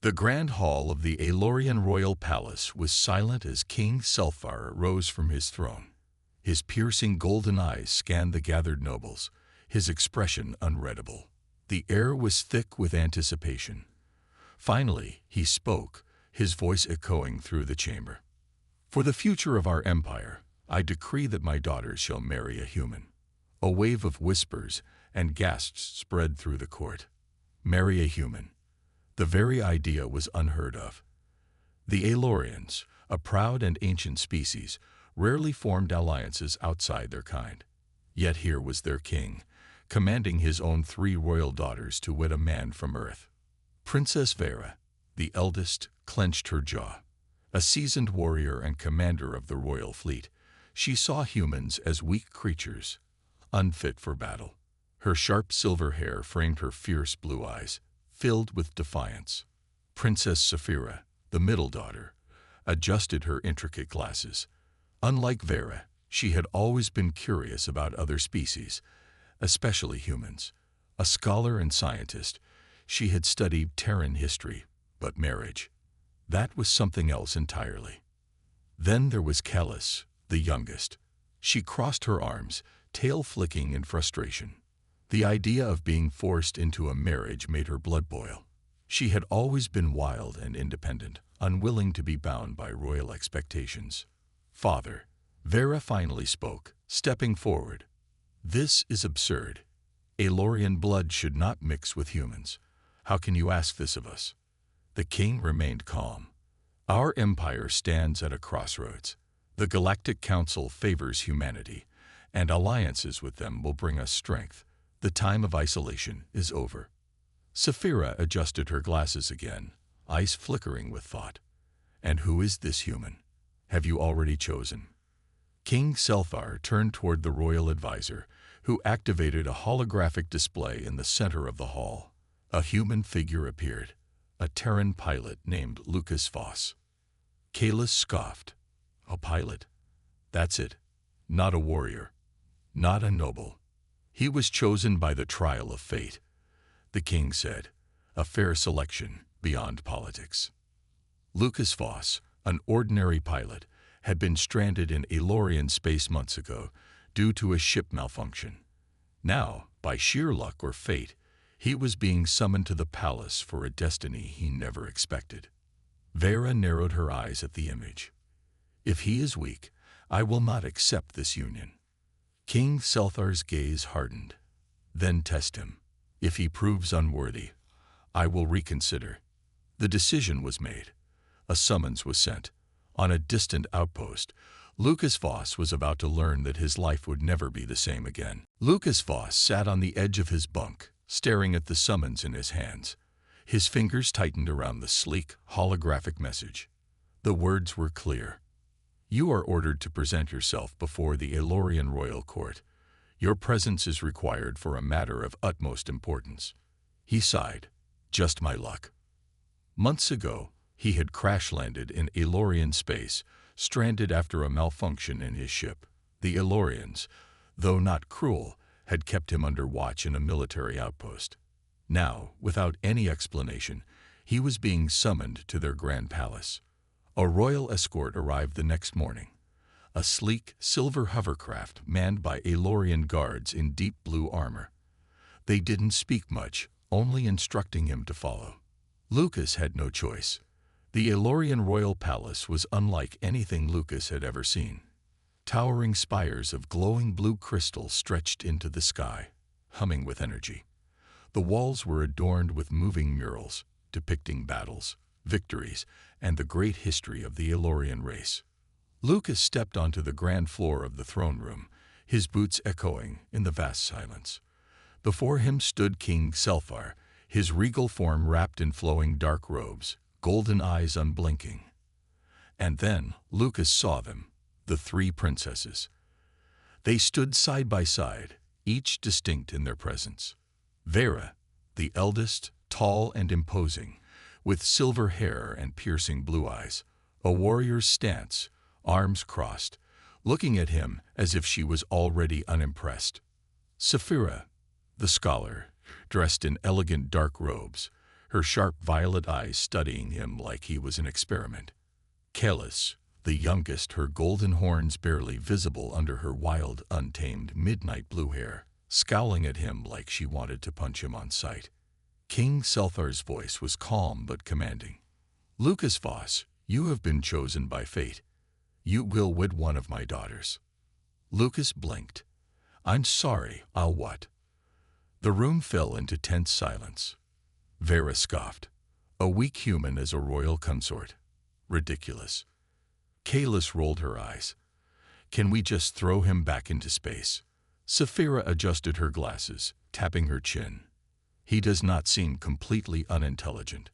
The grand hall of the Aelorian royal palace was silent as King Selphar rose from his throne. His piercing golden eyes scanned the gathered nobles, his expression unreadable. The air was thick with anticipation. Finally, he spoke, his voice echoing through the chamber. "For the future of our empire, I decree that my daughters shall marry a human." A wave of whispers and gasps spread through the court. Marry a human. The very idea was unheard of. The Aelorians, a proud and ancient species, rarely formed alliances outside their kind. Yet here was their king, commanding his own 3 royal daughters to wed a man from Earth. Princess Vera, the eldest, clenched her jaw. A seasoned warrior and commander of the royal fleet, she saw humans as weak creatures, unfit for battle. Her sharp silver hair framed her fierce blue eyes, filled with defiance. Princess Saphira, the middle daughter, adjusted her intricate glasses. Unlike Vera, she had always been curious about other species, especially humans. A scholar and scientist, she had studied Terran history, but marriage, that was something else entirely. Then there was Kellis, the youngest. She crossed her arms, tail flicking in frustration. The idea of being forced into a marriage made her blood boil. She had always been wild and independent, unwilling to be bound by royal expectations. "Father," Vera finally spoke, stepping forward. "This is absurd. Aelorian blood should not mix with humans. How can you ask this of us?" The king remained calm. "Our empire stands at a crossroads. The Galactic Council favors humanity, and alliances with them will bring us strength. The time of isolation is over." Saphira adjusted her glasses again, eyes flickering with thought. "And who is this human? Have you already chosen?" King Selphar turned toward the royal advisor, who activated a holographic display in the center of the hall. A human figure appeared, a Terran pilot named Lucas Voss. Kalis scoffed. "A pilot? That's it. Not a warrior. Not a noble. He was chosen by the trial of fate," the king said. "A fair selection beyond politics." Lucas Voss, an ordinary pilot, had been stranded in Aelorian space months ago due to a ship malfunction. Now, by sheer luck or fate, he was being summoned to the palace for a destiny he never expected. Vera narrowed her eyes at the image. "If he is weak, I will not accept this union." King Selthar's gaze hardened. "Then test him. If he proves unworthy, I will reconsider." The decision was made. A summons was sent. On a distant outpost, Lucas Voss was about to learn that his life would never be the same again. Lucas Voss sat on the edge of his bunk, staring at the summons in his hands. His fingers tightened around the sleek, holographic message. The words were clear. "You are ordered to present yourself before the Aelorian royal court. Your presence is required for a matter of utmost importance." He sighed. "Just my luck." Months ago, he had crash-landed in Aelorian space, stranded after a malfunction in his ship. The Aelorians, though not cruel, had kept him under watch in a military outpost. Now, without any explanation, he was being summoned to their grand palace. A royal escort arrived the next morning. A sleek, silver hovercraft manned by Aelorian guards in deep blue armor. They didn't speak much, only instructing him to follow. Lucas had no choice. The Aelorian royal palace was unlike anything Lucas had ever seen. Towering spires of glowing blue crystal stretched into the sky, humming with energy. The walls were adorned with moving murals, depicting battles, victories, and the great history of the Aelorian race. Lucas stepped onto the grand floor of the throne room, his boots echoing in the vast silence. Before him stood King Selphar, his regal form wrapped in flowing dark robes, golden eyes unblinking. And then Lucas saw them, the 3 princesses. They stood side by side, each distinct in their presence. Vera, the eldest, tall and imposing, with silver hair and piercing blue eyes, a warrior's stance, arms crossed, looking at him as if she was already unimpressed. Saphira, the scholar, dressed in elegant dark robes, her sharp violet eyes studying him like he was an experiment. Kalis, the youngest, her golden horns barely visible under her wild, untamed, midnight blue hair, scowling at him like she wanted to punch him on sight. King Selthar's voice was calm but commanding. "Lucas Voss, you have been chosen by fate. You will wed one of my daughters." Lucas blinked. "I'm sorry, I'll what?" The room fell into tense silence. Vera scoffed. "A weak human as a royal consort. Ridiculous." Kalis rolled her eyes. "Can we just throw him back into space?" Saphira adjusted her glasses, tapping her chin. "He does not seem completely unintelligent.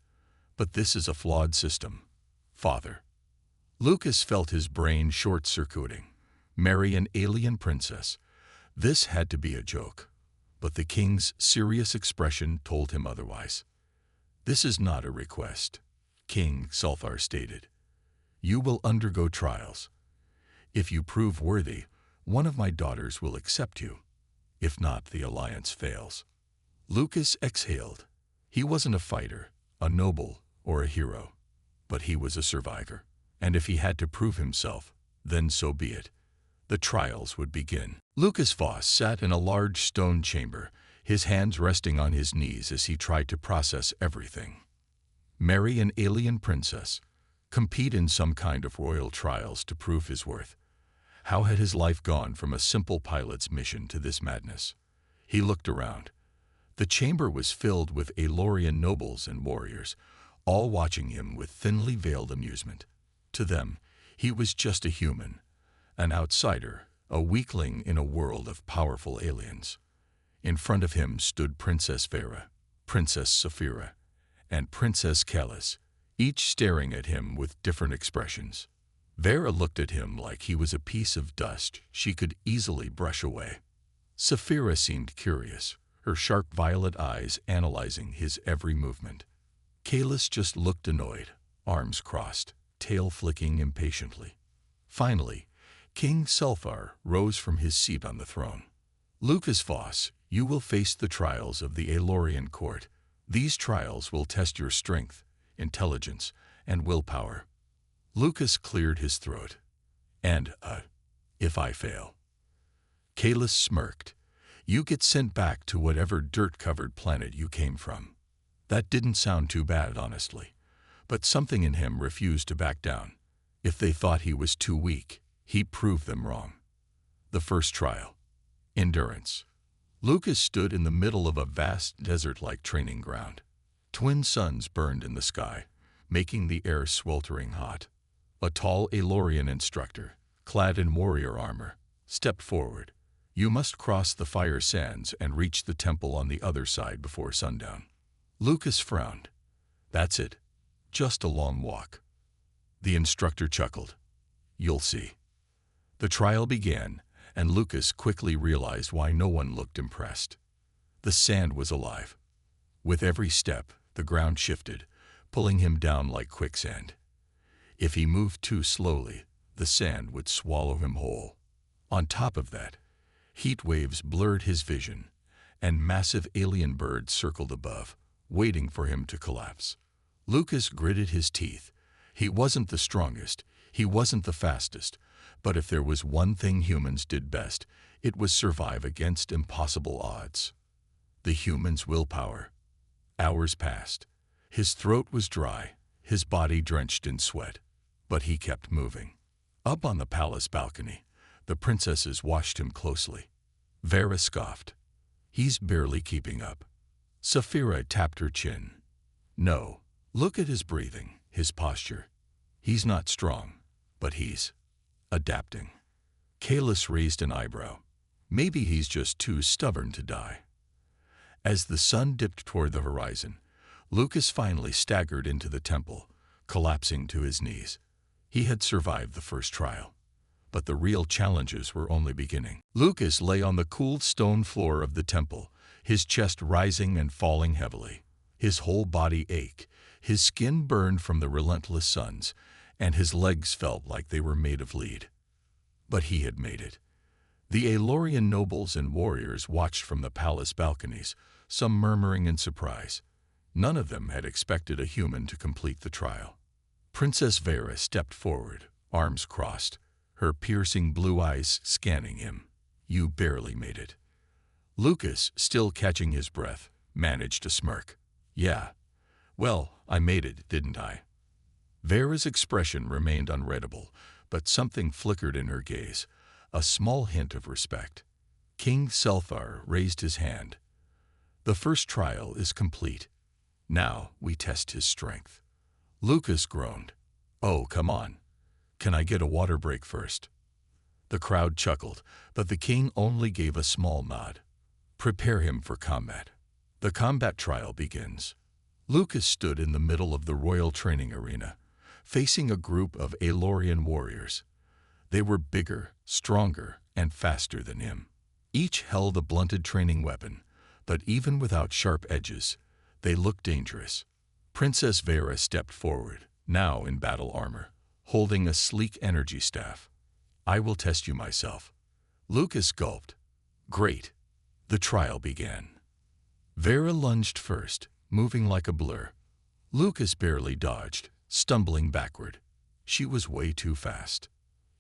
But this is a flawed system, Father." Lucas felt his brain short-circuiting. Marry an alien princess. This had to be a joke. But the king's serious expression told him otherwise. "This is not a request," King Sulthar stated. "You will undergo trials. If you prove worthy, one of my daughters will accept you. If not, the alliance fails." Lucas exhaled. He wasn't a fighter, a noble, or a hero. But he was a survivor. And if he had to prove himself, then so be it. The trials would begin. Lucas Voss sat in a large stone chamber, his hands resting on his knees as he tried to process everything. Marry an alien princess. Compete in some kind of royal trials to prove his worth. How had his life gone from a simple pilot's mission to this madness? He looked around. The chamber was filled with Aelorian nobles and warriors, all watching him with thinly veiled amusement. To them, he was just a human, an outsider, a weakling in a world of powerful aliens. In front of him stood Princess Vera, Princess Saphira, and Princess Kalis, each staring at him with different expressions. Vera looked at him like he was a piece of dust she could easily brush away. Saphira seemed curious, her sharp violet eyes analyzing his every movement. Kalis just looked annoyed, arms crossed, tail flicking impatiently. Finally, King Sulthar rose from his seat on the throne. "Lucas Voss, you will face the trials of the Aelorian court. These trials will test your strength, intelligence, and willpower." Lucas cleared his throat. "And, if I fail?" Kalis smirked. "You get sent back to whatever dirt-covered planet you came from." That didn't sound too bad, honestly. But something in him refused to back down. If they thought he was too weak, he'd prove them wrong. The first trial. Endurance. Lucas stood in the middle of a vast desert-like training ground. Twin suns burned in the sky, making the air sweltering hot. A tall Aelorian instructor, clad in warrior armor, stepped forward. "You must cross the fire sands and reach the temple on the other side before sundown." Lucas frowned. "That's it. Just a long walk." The instructor chuckled. "You'll see." The trial began, and Lucas quickly realized why no one looked impressed. The sand was alive. With every step, the ground shifted, pulling him down like quicksand. If he moved too slowly, the sand would swallow him whole. On top of that, heat waves blurred his vision, and massive alien birds circled above, waiting for him to collapse. Lucas gritted his teeth. He wasn't the strongest, he wasn't the fastest, but if there was one thing humans did best, it was survive against impossible odds. The human's willpower. Hours passed. His throat was dry, his body drenched in sweat, but he kept moving. Up on the palace balcony, the princesses watched him closely. Vera scoffed. "He's barely keeping up." Saphira tapped her chin. "No. Look at his breathing, his posture. He's not strong, but he's adapting." Kalis raised an eyebrow. "Maybe he's just too stubborn to die." As the sun dipped toward the horizon, Lucas finally staggered into the temple, collapsing to his knees. He had survived the first trial, but the real challenges were only beginning. Lucas lay on the cool stone floor of the temple, his chest rising and falling heavily. His whole body ached. His skin burned from the relentless suns, and his legs felt like they were made of lead. But he had made it. The Aelorian nobles and warriors watched from the palace balconies, some murmuring in surprise. None of them had expected a human to complete the trial. Princess Vera stepped forward, arms crossed, her piercing blue eyes scanning him. "You barely made it." Lucas, still catching his breath, managed to smirk. "Yeah. Well, I made it, didn't I?" Vera's expression remained unreadable, but something flickered in her gaze, a small hint of respect. King Selphar raised his hand. "The first trial is complete. Now we test his strength." Lucas groaned. "Oh, come on. Can I get a water break first?" The crowd chuckled, but the king only gave a small nod. "Prepare him for combat." The combat trial begins. Lucas stood in the middle of the royal training arena, facing a group of Aelorian warriors. They were bigger, stronger, and faster than him. Each held a blunted training weapon, but even without sharp edges, they looked dangerous. Princess Vera stepped forward, now in battle armor, holding a sleek energy staff. "I will test you myself." Lucas gulped. "Great." The trial began. Vera lunged first, moving like a blur. Lucas barely dodged, stumbling backward. She was way too fast.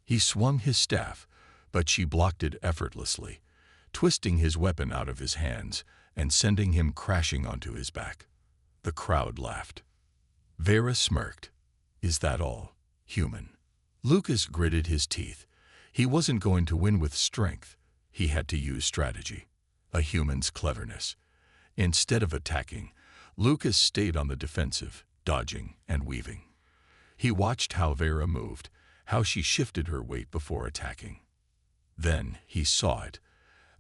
He swung his staff, but she blocked it effortlessly, twisting his weapon out of his hands and sending him crashing onto his back. The crowd laughed. Vera smirked. "Is that all, human?" Lucas gritted his teeth. He wasn't going to win with strength. He had to use strategy, a human's cleverness. Instead of attacking, Lucas stayed on the defensive, dodging and weaving. He watched how Vera moved, how she shifted her weight before attacking. Then he saw it,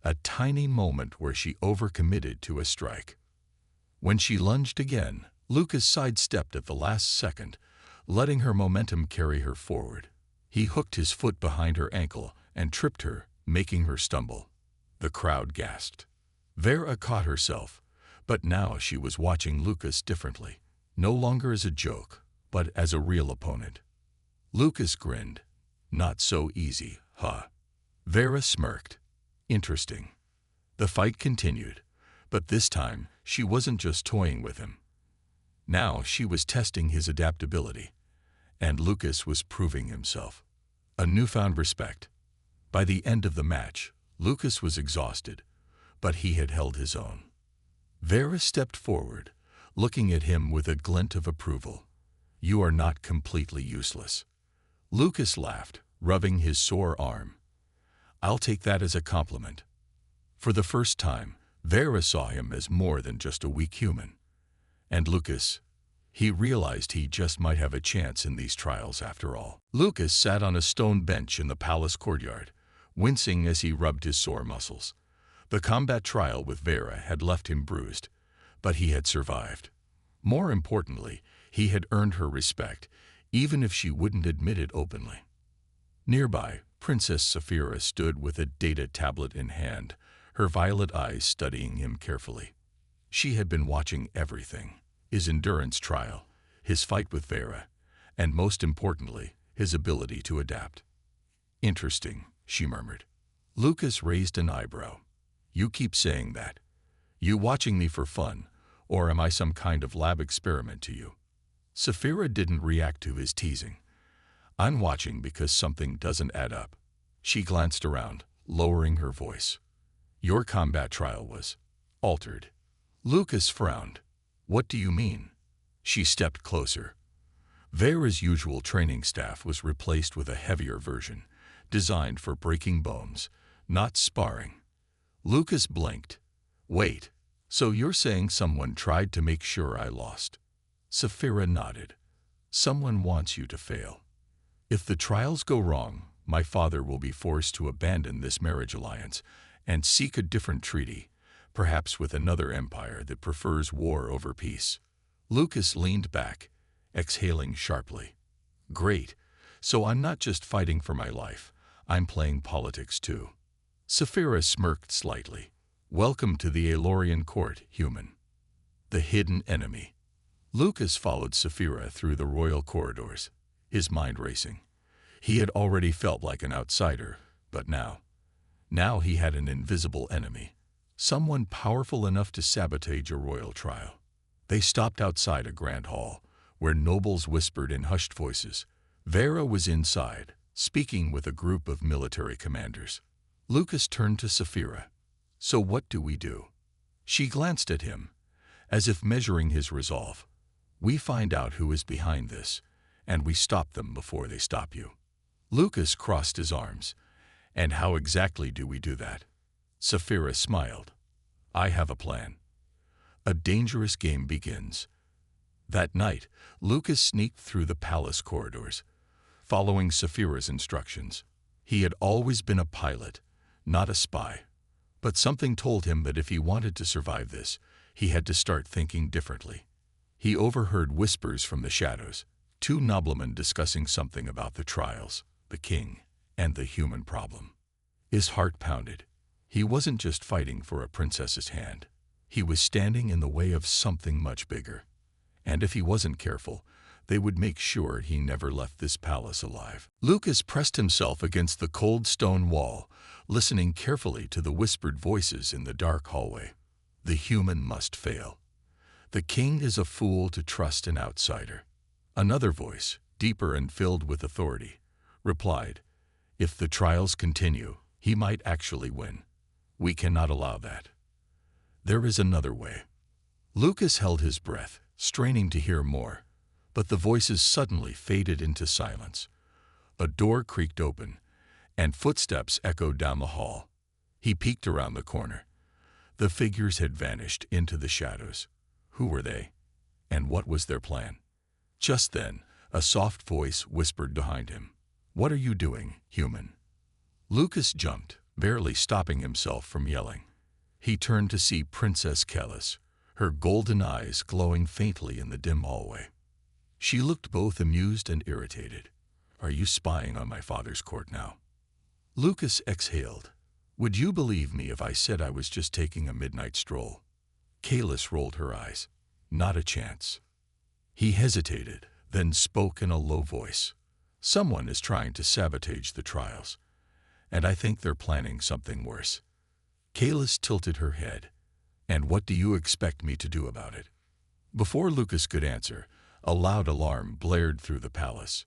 a tiny moment where she overcommitted to a strike. When she lunged again, Lucas sidestepped at the last second, letting her momentum carry her forward. He hooked his foot behind her ankle and tripped her, making her stumble. The crowd gasped. Vera caught herself, but now she was watching Lucas differently, no longer as a joke, but as a real opponent. Lucas grinned. "Not so easy, huh?" Vera smirked. "Interesting." The fight continued, but this time she wasn't just toying with him. Now she was testing his adaptability, and Lucas was proving himself. A newfound respect. By the end of the match, Lucas was exhausted, but he had held his own. Vera stepped forward, looking at him with a glint of approval. "You are not completely useless." Lucas laughed, rubbing his sore arm. "I'll take that as a compliment." For the first time, Vera saw him as more than just a weak human. And Lucas, he realized he just might have a chance in these trials after all. Lucas sat on a stone bench in the palace courtyard, wincing as he rubbed his sore muscles. The combat trial with Vera had left him bruised, but he had survived. More importantly, he had earned her respect, even if she wouldn't admit it openly. Nearby, Princess Saphira stood with a data tablet in hand, her violet eyes studying him carefully. She had been watching everything: his endurance trial, his fight with Vera, and most importantly, his ability to adapt. "Interesting," she murmured. Lucas raised an eyebrow. "You keep saying that. You watching me for fun, or am I some kind of lab experiment to you?" Saphira didn't react to his teasing. "I'm watching because something doesn't add up." She glanced around, lowering her voice. "Your combat trial was altered." Lucas frowned. "What do you mean?" She stepped closer. Vera's usual training staff was replaced with a heavier version, designed for breaking bones, not sparring. Lucas blinked. "Wait, so you're saying someone tried to make sure I lost?" Saphira nodded. "Someone wants you to fail. If the trials go wrong, my father will be forced to abandon this marriage alliance and seek a different treaty, perhaps with another empire that prefers war over peace." Lucas leaned back, exhaling sharply. "Great, so I'm not just fighting for my life, I'm playing politics too." Saphira smirked slightly. "Welcome to the Aelorian court, human." The hidden enemy. Lucas followed Saphira through the royal corridors, his mind racing. He had already felt like an outsider, but now he had an invisible enemy, someone powerful enough to sabotage a royal trial. They stopped outside a grand hall, where nobles whispered in hushed voices. Vera was inside, speaking with a group of military commanders. Lucas turned to Sapphira. "So what do we do?" She glanced at him, as if measuring his resolve. "We find out who is behind this, and we stop them before they stop you." Lucas crossed his arms. "And how exactly do we do that?" Sapphira smiled. "I have a plan." A dangerous game begins. That night, Lucas sneaked through the palace corridors, following Sapphira's instructions. He had always been a pilot, not a spy. But something told him that if he wanted to survive this, he had to start thinking differently. He overheard whispers from the shadows, two noblemen discussing something about the trials, the king, and the human problem. His heart pounded. He wasn't just fighting for a princess's hand. He was standing in the way of something much bigger. And if he wasn't careful, they would make sure he never left this palace alive. Lucas pressed himself against the cold stone wall, listening carefully to the whispered voices in the dark hallway. The human must fail. The king is a fool to trust an outsider. Another voice, deeper and filled with authority, replied, "If the trials continue, he might actually win. We cannot allow that. There is another way." Lucas held his breath, straining to hear more, but the voices suddenly faded into silence. A door creaked open, and footsteps echoed down the hall. He peeked around the corner. The figures had vanished into the shadows. Who were they? And what was their plan? Just then, a soft voice whispered behind him, "What are you doing, human?" Lucas jumped, barely stopping himself from yelling. He turned to see Princess Kellis, her golden eyes glowing faintly in the dim hallway. She looked both amused and irritated. "Are you spying on my father's court now?" Lucas exhaled. "Would you believe me if I said I was just taking a midnight stroll?" Kellis rolled her eyes. "Not a chance." He hesitated, then spoke in a low voice. "Someone is trying to sabotage the trials, and I think they're planning something worse." Kellis tilted her head. "And what do you expect me to do about it?" Before Lucas could answer, a loud alarm blared through the palace.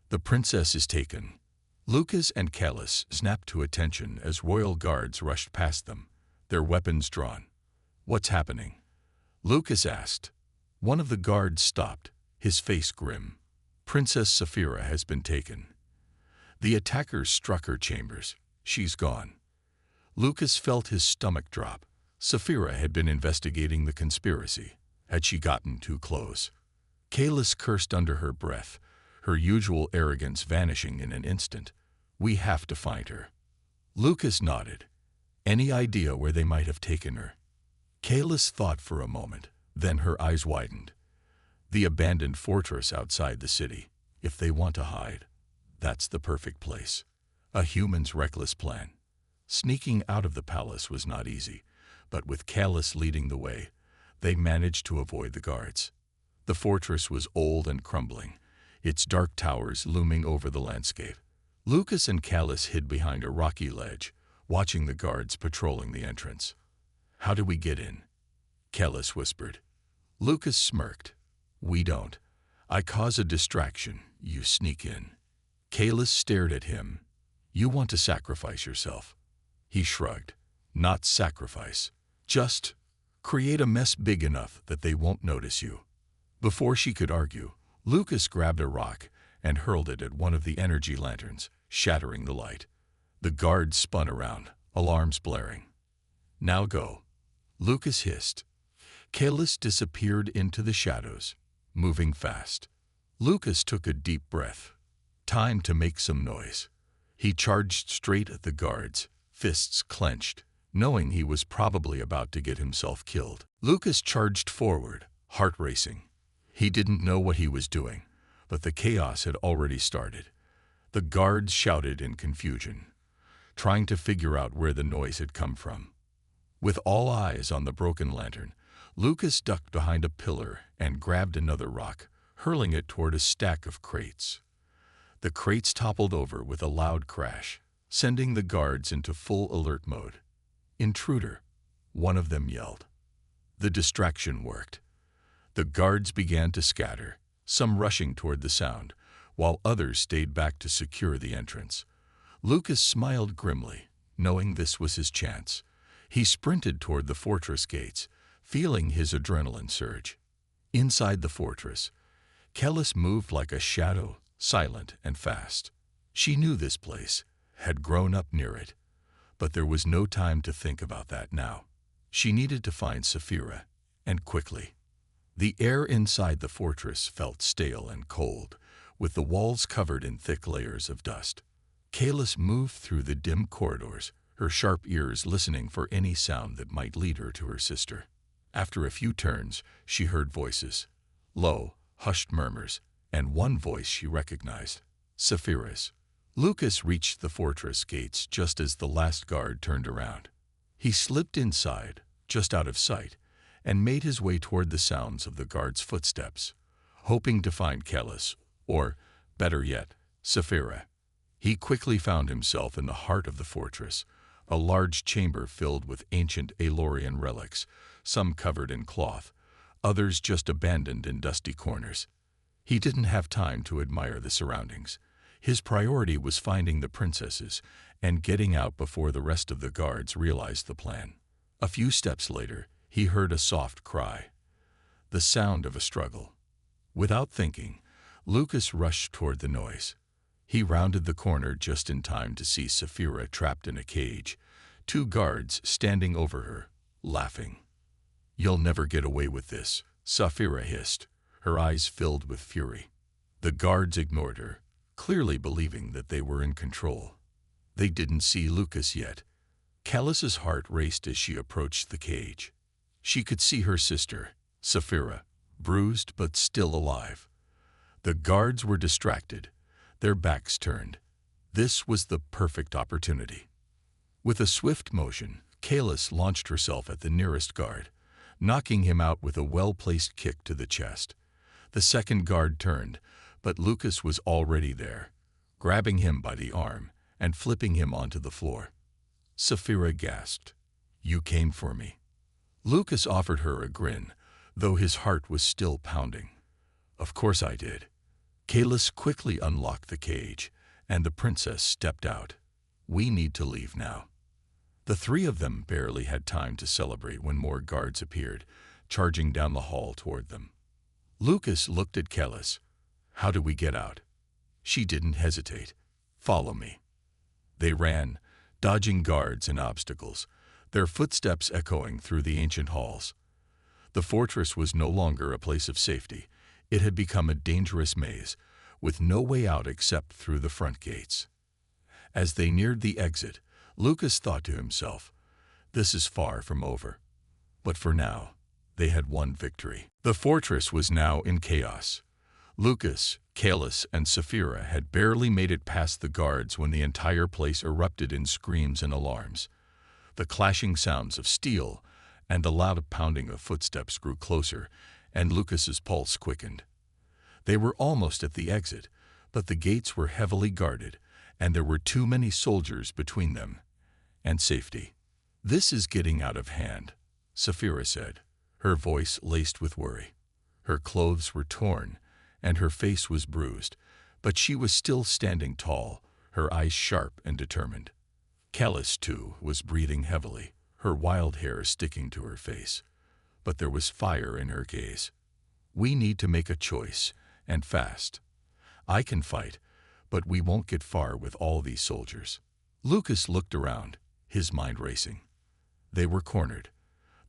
"The princess is taken." Lucas and Kellis snapped to attention as royal guards rushed past them, their weapons drawn. "What's happening?" Lucas asked. One of the guards stopped, his face grim. "Princess Sapphira has been taken. The attackers struck her chambers. She's gone." Lucas felt his stomach drop. Sapphira had been investigating the conspiracy. Had she gotten too close? Kellis cursed under her breath, her usual arrogance vanishing in an instant. "We have to find her." Lucas nodded. "Any idea where they might have taken her?" Kellis thought for a moment, then her eyes widened. "The abandoned fortress outside the city. If they want to hide, that's the perfect place." A human's reckless plan. Sneaking out of the palace was not easy, but with Kellis leading the way, they managed to avoid the guards. The fortress was old and crumbling, its dark towers looming over the landscape. Lucas and Kellis hid behind a rocky ledge, watching the guards patrolling the entrance. "How do we get in?" Kellis whispered. Lucas smirked. "We don't. I cause a distraction, you sneak in." Kellis stared at him. "You want to sacrifice yourself." He shrugged. "Not sacrifice. Just create a mess big enough that they won't notice you." Before she could argue, Lucas grabbed a rock and hurled it at one of the energy lanterns, shattering the light. The guards spun around, alarms blaring. "Now go," Lucas hissed. Kellis disappeared into the shadows, moving fast. Lucas took a deep breath. Time to make some noise. He charged straight at the guards, fists clenched, knowing he was probably about to get himself killed. Lucas charged forward, heart racing. He didn't know what he was doing, but the chaos had already started. The guards shouted in confusion, trying to figure out where the noise had come from. With all eyes on the broken lantern, Lucas ducked behind a pillar and grabbed another rock, hurling it toward a stack of crates. The crates toppled over with a loud crash, sending the guards into full alert mode. "Intruder," one of them yelled. The distraction worked. The guards began to scatter, some rushing toward the sound, while others stayed back to secure the entrance. Lucas smiled grimly, knowing this was his chance. He sprinted toward the fortress gates, feeling his adrenaline surge. Inside the fortress, Kellis moved like a shadow, silent and fast. She knew this place, had grown up near it, but there was no time to think about that now. She needed to find Saphira, and quickly. The air inside the fortress felt stale and cold, with the walls covered in thick layers of dust. Kellis moved through the dim corridors, her sharp ears listening for any sound that might lead her to her sister. After a few turns, she heard voices, low, hushed murmurs, and one voice she recognized, Saphira's. Lucas reached the fortress gates just as the last guard turned around. He slipped inside, just out of sight, and made his way toward the sounds of the guard's footsteps, hoping to find Kellis, or, better yet, Saphira. He quickly found himself in the heart of the fortress, a large chamber filled with ancient Aelorian relics, some covered in cloth, others just abandoned in dusty corners. He didn't have time to admire the surroundings. His priority was finding the princesses and getting out before the rest of the guards realized the plan. A few steps later, he heard a soft cry, the sound of a struggle. Without thinking, Lucas rushed toward the noise. He rounded the corner just in time to see Saphira trapped in a cage, two guards standing over her, laughing. "You'll never get away with this," Saphira hissed, her eyes filled with fury. The guards ignored her, clearly believing that they were in control. They didn't see Lucas yet. Kellis's heart raced as she approached the cage. She could see her sister, Saphira, bruised but still alive. The guards were distracted, their backs turned. This was the perfect opportunity. With a swift motion, Kellis launched herself at the nearest guard, knocking him out with a well-placed kick to the chest. The second guard turned, but Lucas was already there, grabbing him by the arm and flipping him onto the floor. Saphira gasped. "You came for me." Lucas offered her a grin, though his heart was still pounding. "Of course I did." Kellis quickly unlocked the cage, and the princess stepped out. "We need to leave now." The three of them barely had time to celebrate when more guards appeared, charging down the hall toward them. Lucas looked at Kellis. "How do we get out?" She didn't hesitate. "Follow me." They ran, dodging guards and obstacles, their footsteps echoing through the ancient halls. The fortress was no longer a place of safety. It had become a dangerous maze, with no way out except through the front gates. As they neared the exit, Lucas thought to himself, "This is far from over." But for now, they had won victory. The fortress was now in chaos. Lucas, Kellis, and Saphira had barely made it past the guards when the entire place erupted in screams and alarms. The clashing sounds of steel and the loud pounding of footsteps grew closer, and Lucas's pulse quickened. They were almost at the exit, but the gates were heavily guarded, and there were too many soldiers between them and safety. "This is getting out of hand," Saphira said, her voice laced with worry. Her clothes were torn, and her face was bruised, but she was still standing tall, her eyes sharp and determined. Kellis, too, was breathing heavily, her wild hair sticking to her face, but there was fire in her gaze. "We need to make a choice, and fast. I can fight, but we won't get far with all these soldiers." Lucas looked around, his mind racing. They were cornered.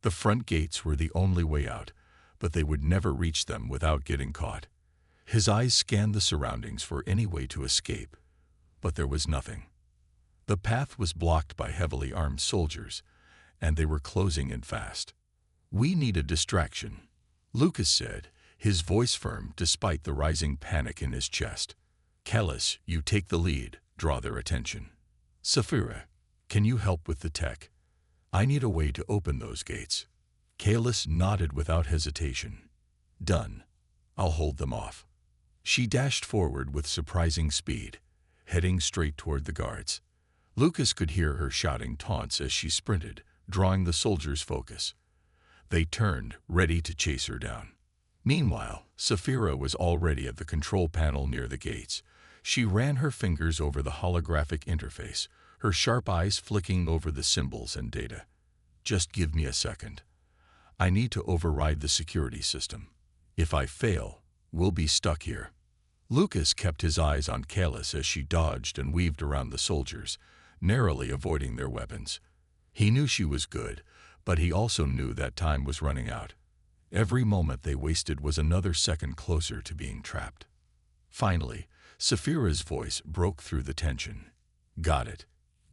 The front gates were the only way out, but they would never reach them without getting caught. His eyes scanned the surroundings for any way to escape, but there was nothing. The path was blocked by heavily armed soldiers, and they were closing in fast. "We need a distraction," Lucas said, his voice firm despite the rising panic in his chest. "Kellis, you take the lead, draw their attention. Saphira, can you help with the tech? I need a way to open those gates." Kellis nodded without hesitation. "Done. I'll hold them off." She dashed forward with surprising speed, heading straight toward the guards. Lucas could hear her shouting taunts as she sprinted, drawing the soldiers' focus. They turned, ready to chase her down. Meanwhile, Saphira was already at the control panel near the gates. She ran her fingers over the holographic interface, her sharp eyes flicking over the symbols and data. Just give me a second. I need to override the security system. If I fail, we'll be stuck here. Lucas kept his eyes on Kalis as she dodged and weaved around the soldiers, narrowly avoiding their weapons. He knew she was good, but he also knew that time was running out. Every moment they wasted was another second closer to being trapped. Finally, Saphira's voice broke through the tension. Got it.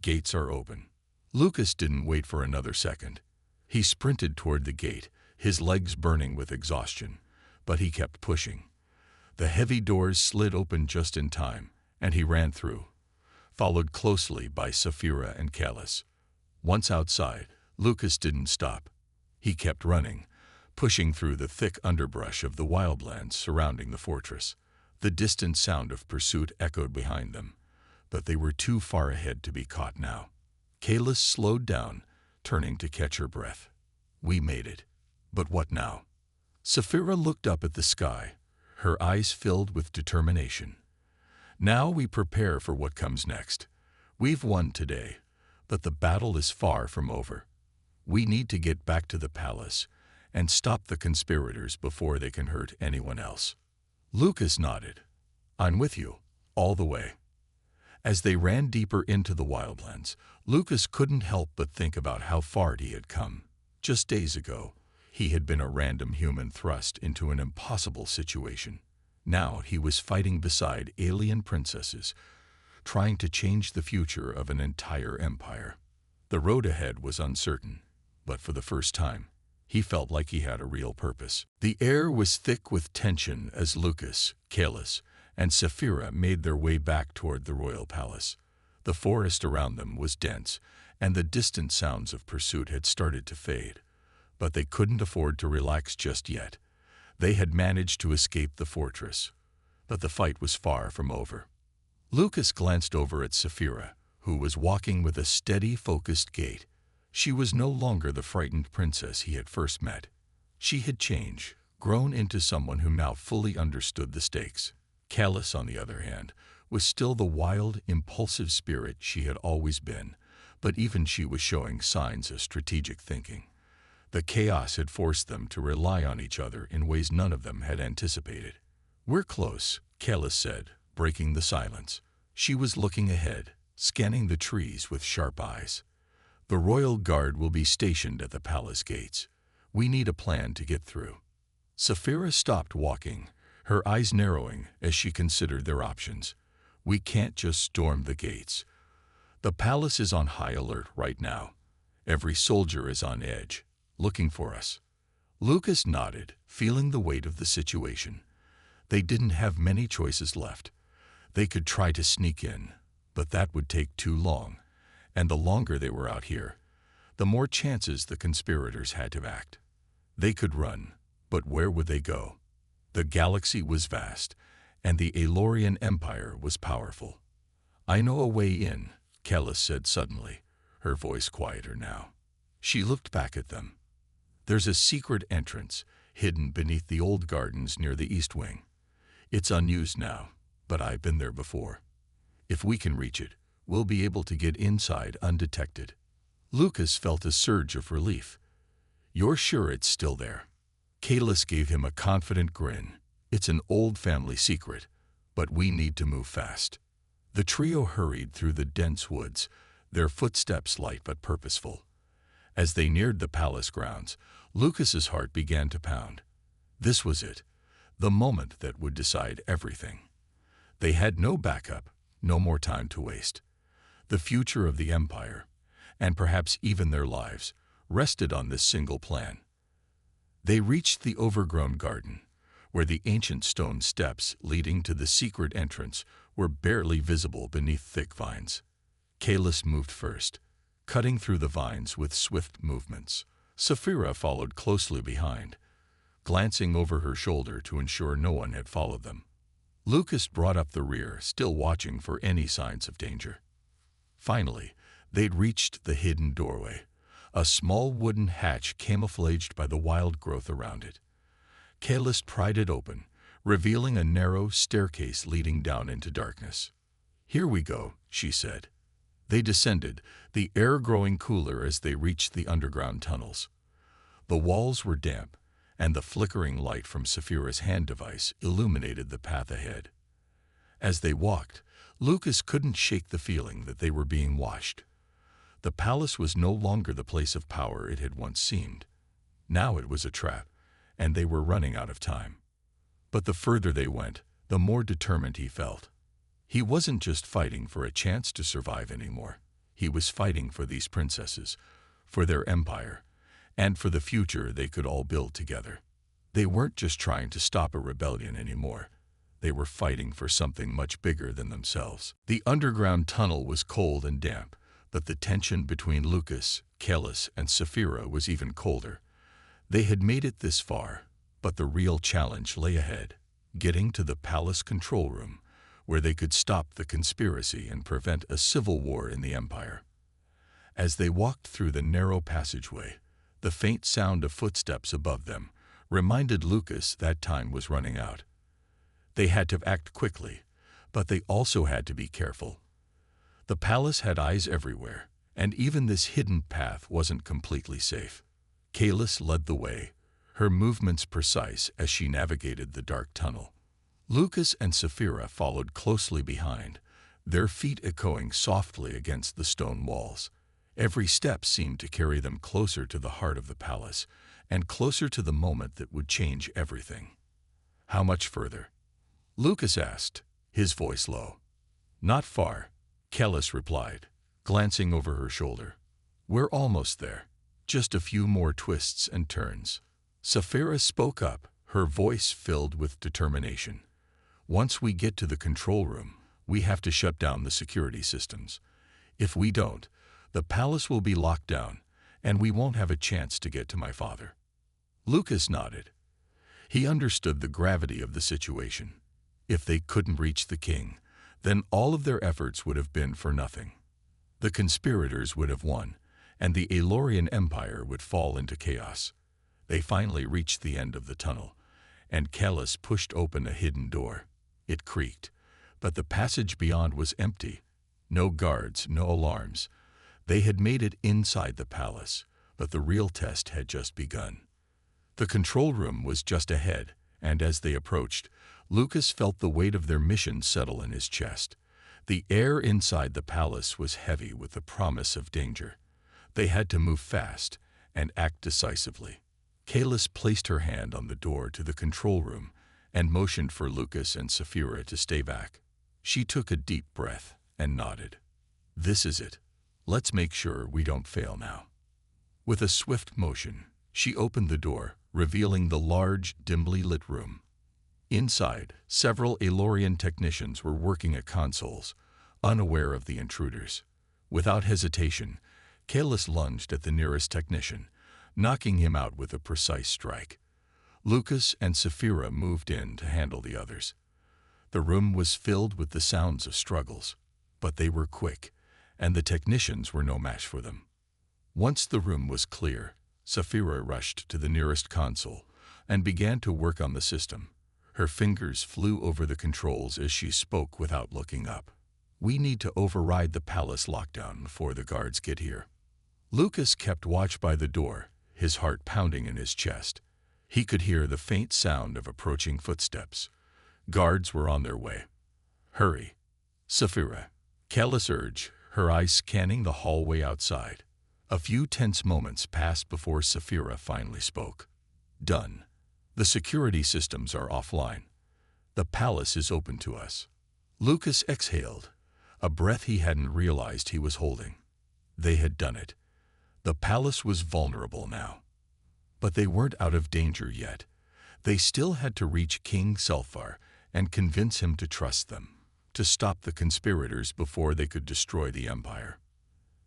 Gates are open. Lucas didn't wait for another second. He sprinted toward the gate, his legs burning with exhaustion, but he kept pushing. The heavy doors slid open just in time, and he ran through, followed closely by Saphira and Kalis. Once outside, Lucas didn't stop. He kept running, pushing through the thick underbrush of the wildlands surrounding the fortress. The distant sound of pursuit echoed behind them, but they were too far ahead to be caught now. Kalis slowed down, turning to catch her breath. We made it. But what now? Saphira looked up at the sky, her eyes filled with determination. Now we prepare for what comes next. We've won today, but the battle is far from over. We need to get back to the palace and stop the conspirators before they can hurt anyone else. Lucas nodded. I'm with you, all the way. As they ran deeper into the wildlands, Lucas couldn't help but think about how far he had come. Just days ago, he had been a random human thrust into an impossible situation. Now he was fighting beside alien princesses, trying to change the future of an entire empire. The road ahead was uncertain, but for the first time, he felt like he had a real purpose. The air was thick with tension as Lucas, Kalis, and Saphira made their way back toward the royal palace. The forest around them was dense, and the distant sounds of pursuit had started to fade. But they couldn't afford to relax just yet. They had managed to escape the fortress, but the fight was far from over. Lucas glanced over at Saphira, who was walking with a steady, focused gait. She was no longer the frightened princess he had first met. She had changed, grown into someone who now fully understood the stakes. Kalis, on the other hand, was still the wild, impulsive spirit she had always been, but even she was showing signs of strategic thinking. The chaos had forced them to rely on each other in ways none of them had anticipated. We're close, Kalis said, breaking the silence. She was looking ahead, scanning the trees with sharp eyes. The royal guard will be stationed at the palace gates. We need a plan to get through. Saphira stopped walking, her eyes narrowing as she considered their options. We can't just storm the gates. The palace is on high alert right now. Every soldier is on edge, looking for us. Lucas nodded, feeling the weight of the situation. They didn't have many choices left. They could try to sneak in, but that would take too long, and the longer they were out here, the more chances the conspirators had to act. They could run, but where would they go? The galaxy was vast, and the Aelorian Empire was powerful. I know a way in, Kalis said suddenly, her voice quieter now. She looked back at them. There's a secret entrance, hidden beneath the old gardens near the East Wing. It's unused now, but I've been there before. If we can reach it, we'll be able to get inside undetected. Lucas felt a surge of relief. You're sure it's still there? Kalis gave him a confident grin. It's an old family secret, but we need to move fast. The trio hurried through the dense woods, their footsteps light but purposeful. As they neared the palace grounds, Lucas's heart began to pound. This was it, the moment that would decide everything. They had no backup, no more time to waste. The future of the Empire, and perhaps even their lives, rested on this single plan. They reached the overgrown garden, where the ancient stone steps leading to the secret entrance were barely visible beneath thick vines. Kalis moved first, cutting through the vines with swift movements. Saphira followed closely behind, glancing over her shoulder to ensure no one had followed them. Lucas brought up the rear, still watching for any signs of danger. Finally, they'd reached the hidden doorway, a small wooden hatch camouflaged by the wild growth around it. Kalis pried it open, revealing a narrow staircase leading down into darkness. "Here we go," she said. They descended, the air growing cooler as they reached the underground tunnels. The walls were damp, and the flickering light from Saphira's hand device illuminated the path ahead. As they walked, Lucas couldn't shake the feeling that they were being watched. The palace was no longer the place of power it had once seemed. Now it was a trap, and they were running out of time. But the further they went, the more determined he felt. He wasn't just fighting for a chance to survive anymore. He was fighting for these princesses, for their empire, and for the future they could all build together. They weren't just trying to stop a rebellion anymore. They were fighting for something much bigger than themselves. The underground tunnel was cold and damp, but the tension between Lucas, Kalis, and Saphira was even colder. They had made it this far, but the real challenge lay ahead, getting to the palace control room, where they could stop the conspiracy and prevent a civil war in the empire. As they walked through the narrow passageway, the faint sound of footsteps above them reminded Lucas that time was running out. They had to act quickly, but they also had to be careful. The palace had eyes everywhere, and even this hidden path wasn't completely safe. Kalis led the way, her movements precise as she navigated the dark tunnel. Lucas and Saphira followed closely behind, their feet echoing softly against the stone walls. Every step seemed to carry them closer to the heart of the palace, and closer to the moment that would change everything. "How much further?" Lucas asked, his voice low. "Not far," Kalis replied, glancing over her shoulder. "We're almost there. Just a few more twists and turns." Saphira spoke up, her voice filled with determination. "Once we get to the control room, we have to shut down the security systems. If we don't, the palace will be locked down, and we won't have a chance to get to my father." Lucas nodded. He understood the gravity of the situation. If they couldn't reach the king, then all of their efforts would have been for nothing. The conspirators would have won, and the Aelorian Empire would fall into chaos. They finally reached the end of the tunnel, and Kalis pushed open a hidden door. It creaked, but the passage beyond was empty. No guards, no alarms. They had made it inside the palace, but the real test had just begun. The control room was just ahead, and as they approached, Lucas felt the weight of their mission settle in his chest. The air inside the palace was heavy with the promise of danger. They had to move fast and act decisively. Kalis placed her hand on the door to the control room and motioned for Lucas and Saphira to stay back. She took a deep breath and nodded. "This is it. Let's make sure we don't fail now." With a swift motion, she opened the door, revealing the large, dimly lit room. Inside, several Aelorian technicians were working at consoles, unaware of the intruders. Without hesitation, Kalis lunged at the nearest technician, knocking him out with a precise strike. Lucas and Saphira moved in to handle the others. The room was filled with the sounds of struggles, but they were quick, and the technicians were no match for them. Once the room was clear, Saphira rushed to the nearest console and began to work on the system. Her fingers flew over the controls as she spoke without looking up. "We need to override the palace lockdown before the guards get here." Lucas kept watch by the door, his heart pounding in his chest. He could hear the faint sound of approaching footsteps. Guards were on their way. "Hurry, Saphira," Kalis urged, her eyes scanning the hallway outside. A few tense moments passed before Saphira finally spoke. "Done. The security systems are offline. The palace is open to us." Lucas exhaled, a breath he hadn't realized he was holding. They had done it. The palace was vulnerable now. But they weren't out of danger yet. They still had to reach King Selphar and convince him to trust them, to stop the conspirators before they could destroy the empire.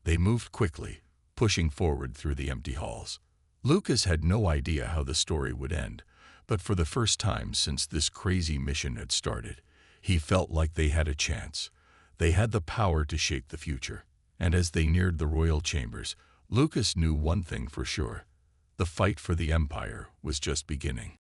They moved quickly, pushing forward through the empty halls. Lucas had no idea how the story would end, but for the first time since this crazy mission had started, he felt like they had a chance. They had the power to shape the future. And as they neared the royal chambers, Lucas knew one thing for sure. The fight for the empire was just beginning.